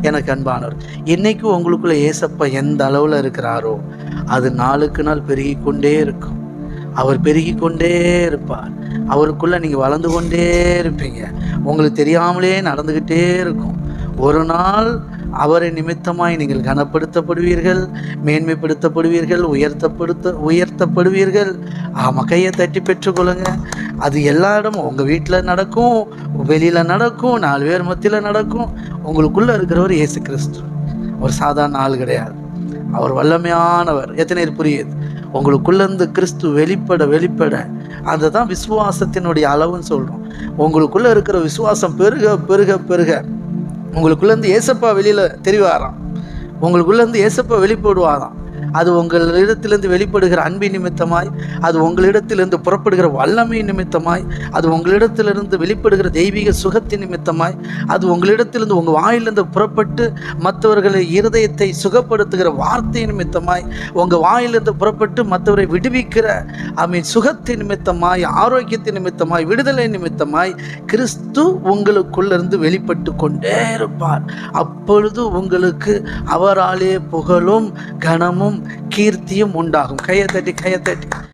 எனக்கு அன்பானவர், இன்னைக்கு உங்களுக்குள்ள ஏசப்பா எந்த அளவில் இருக்கிறாரோ அது நாளுக்கு நாள் பெருகி கொண்டே இருக்கும். அவர் பெருகி கொண்டே இருப்பார். அவருக்குள்ள நீங்கள் வளர்ந்து கொண்டே இருப்பீங்க. உங்களுக்கு தெரியாமலே நடந்துக்கிட்டே இருக்கும். ஒரு நாள் அவரை நிமித்தமாய் நீங்கள் கனப்படுத்தப்படுவீர்கள், மேன்மைப்படுத்தப்படுவீர்கள், உயர்த்தப்படுவீர்கள். ஆமாம், கையை தட்டி பெற்றுக்கொள்ளுங்க. அது எல்லா இடமும் உங்கள் வீட்டில் நடக்கும், வெளியில் நடக்கும், 4 பேர் மத்தியில் நடக்கும். உங்களுக்குள்ளே இருக்கிறவர் இயேசு கிறிஸ்து. ஒரு சாதாரண ஆள் கிடையாது, அவர் வல்லமையானவர். எத்தனை புரியுது? உங்களுக்குள்ளேருந்து கிறிஸ்து வெளிப்பட அதை தான் விசுவாசத்தினுடைய அளவுன்னு சொல்கிறோம். உங்களுக்குள்ளே இருக்கிற விசுவாசம் பெருக பெருக பெருக உங்களுக்குள்ளேருந்து ஏசப்பா வெளியில் தெரிவாராம். உங்களுக்குள்ளேருந்து ஏசப்பா வெளிப்படுவாராம். அது உங்களிடத்திலிருந்து வெளிப்படுகிற அன்பின் நிமித்தமாய், அது உங்களிடத்திலிருந்து புறப்படுகிற வல்லமை நிமித்தமாய், அது உங்களிடத்திலிருந்து வெளிப்படுகிற தெய்வீக சுகத்தின் நிமித்தமாய், அது உங்களிடத்திலிருந்து உங்கள் வாயிலிருந்து புறப்பட்டு மற்றவர்களை இருதயத்தை சுகப்படுத்துகிற வார்த்தை நிமித்தமாய், உங்கள் வாயிலிருந்து புறப்பட்டு மற்றவரை விடுவிக்கிற சுகத்தின் நிமித்தமாய், ஆரோக்கியத்தின் நிமித்தமாய், விடுதலை நிமித்தமாய் கிறிஸ்து உங்களுக்குள்ளிருந்து வெளிப்பட்டு கொண்டே இருப்பார். அப்பொழுது உங்களுக்கு அவராலே புகழும் கனமும் கீர்த்தியும் உண்டாகும். கையை தட்டி